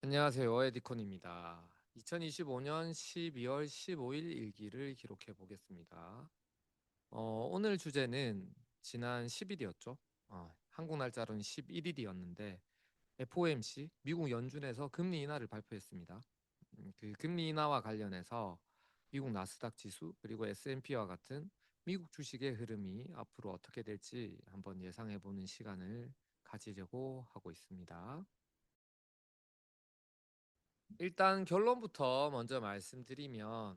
안녕하세요. 에디콘입니다. 2025년 12월 15일 일기를 기록해 보겠습니다. 오늘 주제는 지난 10일이었죠. 한국 날짜로는 11일이었는데 FOMC 미국 연준에서 금리 인하를 발표했습니다. 그 금리 인하와 관련해서 미국 나스닥 지수 그리고 S&P와 같은 미국 주식의 흐름이 앞으로 어떻게 될지 한번 예상해 보는 시간을 가지려고 하고 있습니다. 일단 결론부터 먼저 말씀드리면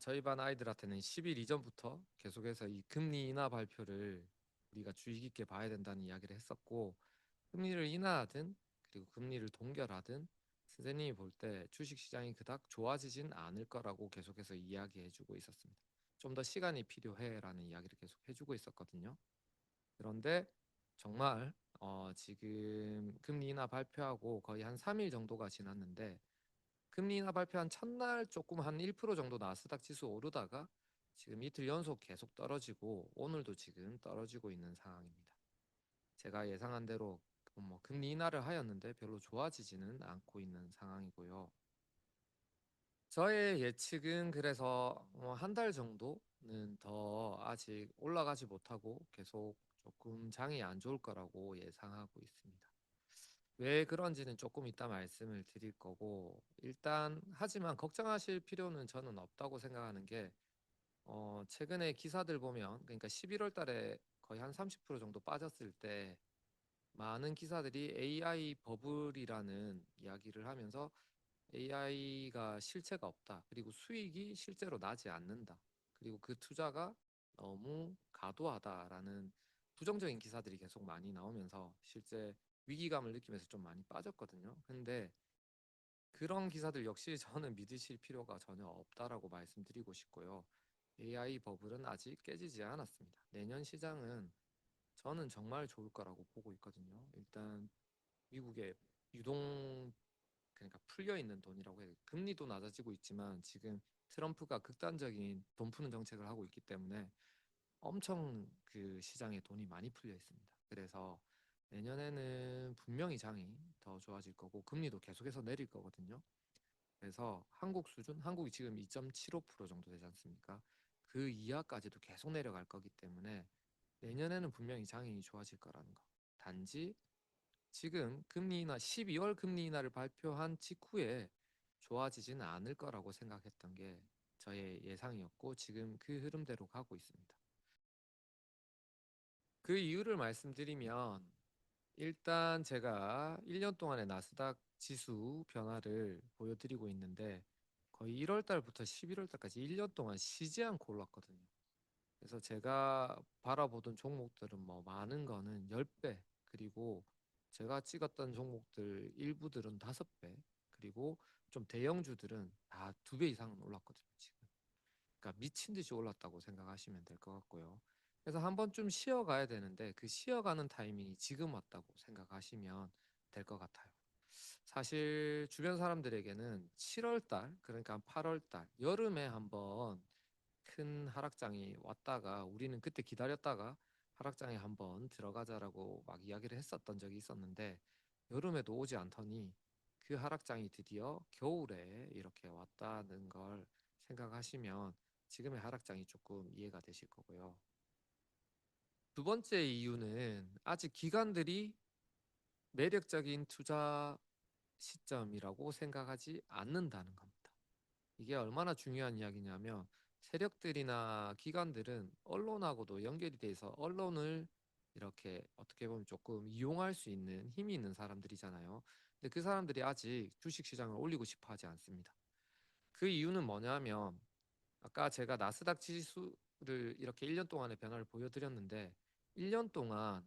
저희 반 아이들한테는 10일 이전부터 계속해서 이 금리 인하 발표를 우리가 주의 깊게 봐야 된다는 이야기를 했었고, 금리를 인하하든 그리고 금리를 동결하든 선생님이 볼 때 주식 시장이 그닥 좋아지진 않을 거라고 계속해서 이야기해주고 있었습니다. 좀 더 시간이 필요해라는 이야기를 계속 해주고 있었거든요. 그런데 정말 지금 금리 인하 발표하고 거의 한 3일 정도가 지났는데, 금리 인하 발표한 첫날 조금 한 1% 정도 나스닥 지수 오르다가 지금 이틀 연속 계속 떨어지고 오늘도 지금 떨어지고 있는 상황입니다. 제가 예상한 대로 뭐 금리 인하를 하였는데 별로 좋아지지는 않고 있는 상황이고요. 저의 예측은 그래서 한 달 정도는 더 아직 올라가지 못하고 계속 조금 장이 안 좋을 거라고 예상하고 있습니다. 왜 그런지는 조금 이따 말씀을 드릴 거고, 일단 하지만 걱정하실 필요는 저는 없다고 생각하는 게, 최근에 기사들 보면, 그러니까 11월 달에 거의 한 30% 정도 빠졌을 때 많은 기사들이 AI 버블이라는 이야기를 하면서 AI가 실체가 없다, 그리고 수익이 실제로 나지 않는다, 그리고 그 투자가 너무 과도하다라는 부정적인 기사들이 계속 많이 나오면서 실제 위기감을 느끼면서 좀 많이 빠졌거든요. 근데 그런 기사들 역시 저는 믿으실 필요가 전혀 없다라고 말씀드리고 싶고요. AI 버블은 아직 깨지지 않았습니다. 내년 시장은 저는 정말 좋을 거라고 보고 있거든요. 일단 미국의 유동, 그러니까 풀려 있는 돈이라고 해야 돼. 금리도 낮아지고 있지만 지금 트럼프가 극단적인 돈 푸는 정책을 하고 있기 때문에 엄청 그 시장에 돈이 많이 풀려 있습니다. 그래서 내년에는 분명히 장이 더 좋아질 거고 금리도 계속해서 내릴 거거든요. 그래서 한국 수준, 한국이 지금 2.75% 정도 되지 않습니까? 그 이하까지도 계속 내려갈 거기 때문에 내년에는 분명히 장이 좋아질 거라는 거. 단지 지금 금리 인하 12월 금리 인하를 발표한 직후에 좋아지지는 않을 거라고 생각했던 게 저의 예상이었고 지금 그 흐름대로 가고 있습니다. 그 이유를 말씀드리면, 일단 제가 1년 동안의 나스닥 지수 변화를 보여드리고 있는데 거의 1월 달부터 11월 달까지 1년 동안 쉬지 않고 올랐거든요. 그래서 제가 바라보던 종목들은 뭐 많은 거는 10배, 그리고 제가 찍었던 종목들 일부들은 5배, 그리고 좀 대형주들은 다 2배 이상은 올랐거든요, 지금. 그러니까 미친 듯이 올랐다고 생각하시면 될 것 같고요. 그래서 한 번쯤 쉬어가야 되는데 그 쉬어가는 타이밍이 지금 왔다고 생각하시면 될 것 같아요. 사실 주변 사람들에게는 7월 달, 그러니까 8월 달, 여름에 한번 큰 하락장이 왔다가 우리는 그때 기다렸다가 하락장에 한번 들어가자라고 막 이야기를 했었던 적이 있었는데, 여름에도 오지 않더니 그 하락장이 드디어 겨울에 이렇게 왔다는 걸 생각하시면 지금의 하락장이 조금 이해가 되실 거고요. 두 번째 이유는 아직 기관들이 매력적인 투자 시점이라고 생각하지 않는다는 겁니다. 이게 얼마나 중요한 이야기냐면, 세력들이나 기관들은 언론하고도 연결이 돼서 언론을 이렇게 어떻게 보면 조금 이용할 수 있는 힘이 있는 사람들이잖아요. 근데 그 사람들이 아직 주식 시장을 올리고 싶어 하지 않습니다. 그 이유는 뭐냐면, 아까 제가 나스닥 지수를 이렇게 1년 동안의 변화를 보여드렸는데 1년 동안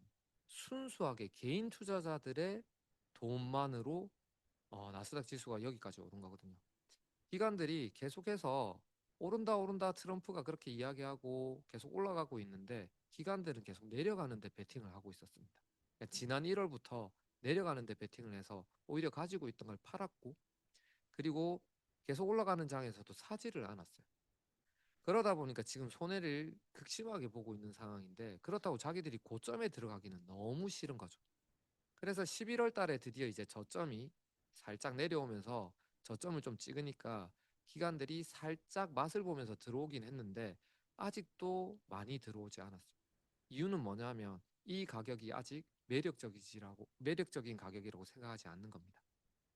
순수하게 개인 투자자들의 돈만으로 나스닥 지수가 여기까지 오른 거거든요. 기관들이 계속해서 오른다 오른다 트럼프가 그렇게 이야기하고 계속 올라가고 있는데 기관들은 계속 내려가는데 베팅을 하고 있었습니다. 그러니까 지난 1월부터 내려가는데 베팅을 해서 오히려 가지고 있던 걸 팔았고, 그리고 계속 올라가는 장에서도 사지를 않았어요. 그러다 보니까 지금 손해를 극심하게 보고 있는 상황인데, 그렇다고 자기들이 고점에 들어가기는 너무 싫은 거죠. 그래서 11월 달에 드디어 이제 저점이 살짝 내려오면서 저점을 좀 찍으니까 기관들이 살짝 맛을 보면서 들어오긴 했는데 아직도 많이 들어오지 않았어요. 이유는 뭐냐면 이 가격이 아직 매력적인 가격이라고 생각하지 않는 겁니다.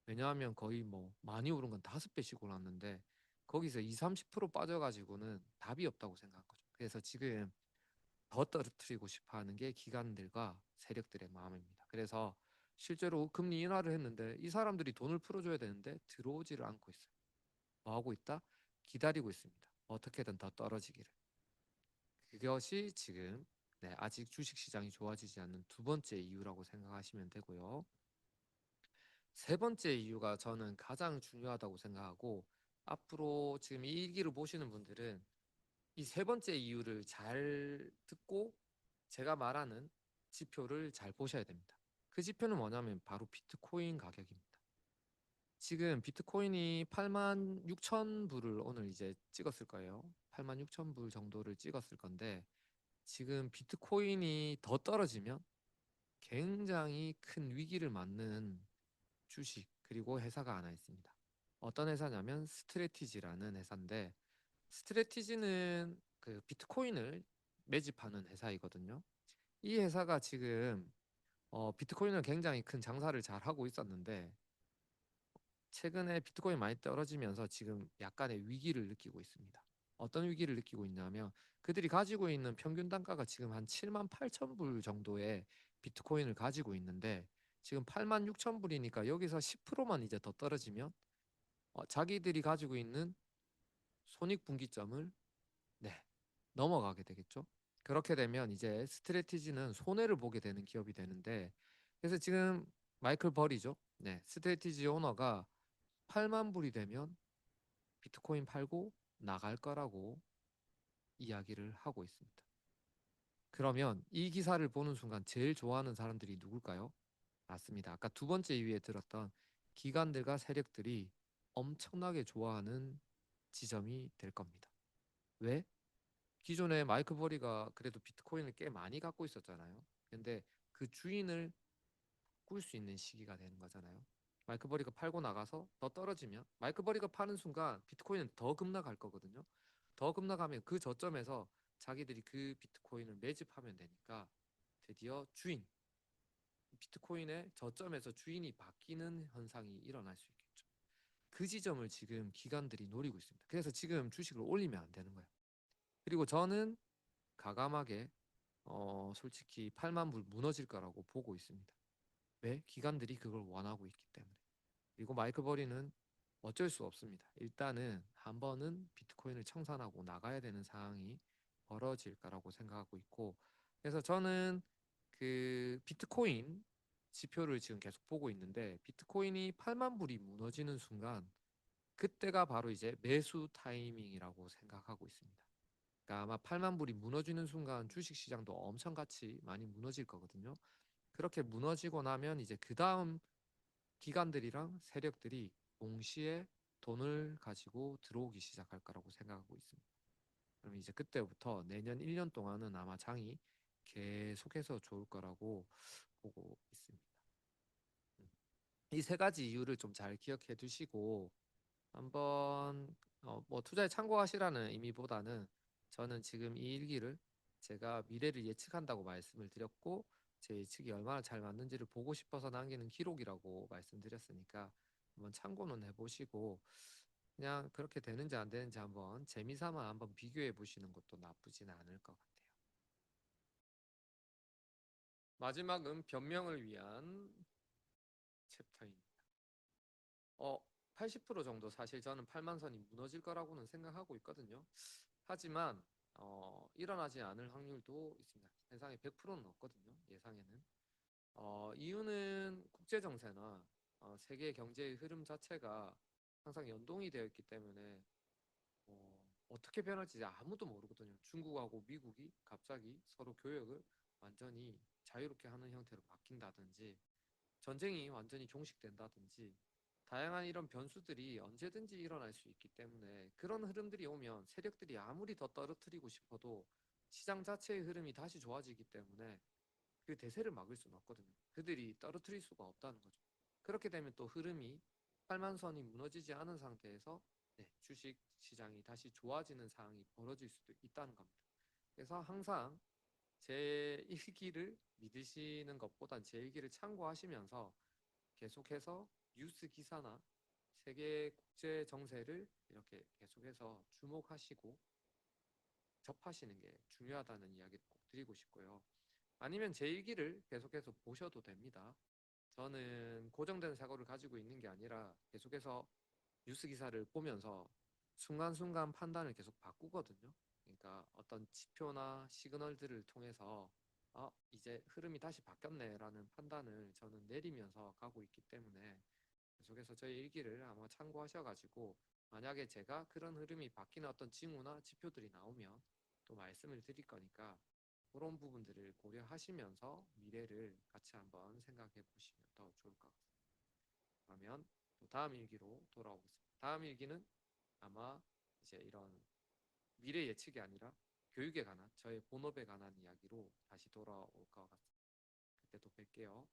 왜냐하면 거의 뭐 많이 오른 건 5배씩 올랐는데 거기서 2, 30% 빠져가지고는 답이 없다고 생각한 거죠. 그래서 지금 더 떨어뜨리고 싶어 하는 게 기관들과 세력들의 마음입니다. 그래서 실제로 금리 인하를 했는데 이 사람들이 돈을 풀어줘야 되는데 들어오지를 않고 있어요. 뭐 하고 있다? 기다리고 있습니다. 어떻게든 더 떨어지기를. 그것이 지금 아직 주식시장이 좋아지지 않는 두 번째 이유라고 생각하시면 되고요. 세 번째 이유가 저는 가장 중요하다고 생각하고 앞으로 지금 이 일기를 보시는 분들은 이 세 번째 이유를 잘 듣고 제가 말하는 지표를 잘 보셔야 됩니다. 그 지표는 뭐냐면 바로 비트코인 가격입니다. 지금 비트코인이 8만 6천 불을 오늘 이제 찍었을 거예요. 8만 6천 불 정도를 찍었을 건데 지금 비트코인이 더 떨어지면 굉장히 큰 위기를 맞는 주식 그리고 회사가 하나 있습니다. 어떤 회사냐면 스트레티지라는 회사인데 스트레티지는 그 비트코인을 매집하는 회사이거든요. 이 회사가 지금 비트코인은 굉장히 큰 장사를 잘 하고 있었는데 최근에 비트코인 많이 떨어지면서 지금 약간의 위기를 느끼고 있습니다. 어떤 위기를 느끼고 있냐면 그들이 가지고 있는 평균 단가가 지금 한 7만 8천 불 정도의 비트코인을 가지고 있는데 지금 8만 6천 불이니까 여기서 10%만 이제 더 떨어지면 자기들이 가지고 있는 손익분기점을 네, 넘어가게 되겠죠. 그렇게 되면 이제 스트레티지는 손해를 보게 되는 기업이 되는데 그래서 지금 마이클 버리죠. 네, 스트레티지 오너가 8만 불이 되면 비트코인 팔고 나갈 거라고 이야기를 하고 있습니다. 그러면 이 기사를 보는 순간 제일 좋아하는 사람들이 누굴까요? 맞습니다. 아까 두 번째 이유에 들었던 기관들과 세력들이 엄청나게 좋아하는 지점이 될 겁니다. 왜? 기존에 마이클 버리가 그래도 비트코인을 꽤 많이 갖고 있었잖아요. 근데 그 주인을 꿀 수 있는 시기가 되는 거잖아요. 마이클 버리가 팔고 나가서 더 떨어지면 마이클 버리가 파는 순간 비트코인은 더 급락할 거거든요. 더 급락하면 그 저점에서 자기들이 그 비트코인을 매집하면 되니까 드디어 비트코인의 저점에서 주인이 바뀌는 현상이 일어날 수 있겠죠. 그 지점을 지금 기관들이 노리고 있습니다. 그래서 지금 주식을 올리면 안 되는 거예요. 그리고 저는 가감하게 솔직히 8만 불 무너질 거라고 보고 있습니다. 왜? 기관들이 그걸 원하고 있기 때문에. 그리고 마이클 버리는 어쩔 수 없습니다. 일단은 한 번은 비트코인을 청산하고 나가야 되는 상황이 벌어질 거라고 생각하고 있고 그래서 저는 그 비트코인 지표를 지금 계속 보고 있는데 비트코인이 8만 불이 무너지는 순간 그때가 바로 이제 매수 타이밍이라고 생각하고 있습니다. 그러니까 아마 8만 불이 무너지는 순간 주식 시장도 엄청 같이 많이 무너질 거거든요. 그렇게 무너지고 나면 이제 그 다음 기관들이랑 세력들이 동시에 돈을 가지고 들어오기 시작할 거라고 생각하고 있습니다. 그럼 이제 그때부터 내년 1년 동안은 아마 장이 계속해서 좋을 거라고 보고 있습니다. 이 세 가지 이유를 좀 잘 기억해 두시고 한번 뭐 투자에 참고하시라는 의미보다는 저는 지금 이 일기를 제가 미래를 예측한다고 말씀을 드렸고 제 예측이 얼마나 잘 맞는지를 보고 싶어서 남기는 기록이라고 말씀드렸으니까 한번 참고는 해보시고 그냥 그렇게 되는지 안 되는지 한번 재미삼아 한번 비교해 보시는 것도 나쁘지는 않을 것 같아요. 마지막은 변명을 위한 챕터입니다. 80% 정도 사실 저는 8만선이 무너질 거라고는 생각하고 있거든요. 하지만 일어나지 않을 확률도 있습니다. 세상에 100%는 없거든요. 예상에는. 이유는 국제 정세나 세계 경제의 흐름 자체가 항상 연동이 되어 있기 때문에 어떻게 변할지 아무도 모르거든요. 중국하고 미국이 갑자기 서로 교역을 완전히 자유롭게 하는 형태로 바뀐다든지 전쟁이 완전히 종식된다든지 다양한 이런 변수들이 언제든지 일어날 수 있기 때문에 그런 흐름들이 오면 세력들이 아무리 더 떨어뜨리고 싶어도 시장 자체의 흐름이 다시 좋아지기 때문에 그 대세를 막을 수는 없거든요. 그들이 떨어뜨릴 수가 없다는 거죠. 그렇게 되면 또 흐름이 팔만선이 무너지지 않은 상태에서 네, 주식 시장이 다시 좋아지는 상황이 벌어질 수도 있다는 겁니다. 그래서 항상 제 일기를 믿으시는 것보단 제 일기를 참고하시면서 계속해서 뉴스 기사나 세계 국제 정세를 이렇게 계속해서 주목하시고 접하시는 게 중요하다는 이야기를 꼭 드리고 싶고요. 아니면 제 일기를 계속해서 보셔도 됩니다. 저는 고정된 사고를 가지고 있는 게 아니라 계속해서 뉴스 기사를 보면서 순간순간 판단을 계속 바꾸거든요. 그러니까 어떤 지표나 시그널들을 통해서 이제 흐름이 다시 바뀌었네라는 판단을 저는 내리면서 가고 있기 때문에 계속해서 저희 일기를 아마 참고하셔가지고 만약에 제가 그런 흐름이 바뀌는 어떤 징후나 지표들이 나오면 또 말씀을 드릴 거니까 그런 부분들을 고려하시면서 미래를 같이 한번 생각해 보시면 더 좋을 것 같습니다. 그러면 또 다음 일기로 돌아오겠습니다. 다음 일기는 아마 이제 이런 미래 예측이 아니라 교육에 관한 저의 본업에 관한 이야기로 다시 돌아올 것 같습니다. 그때 또 뵐게요.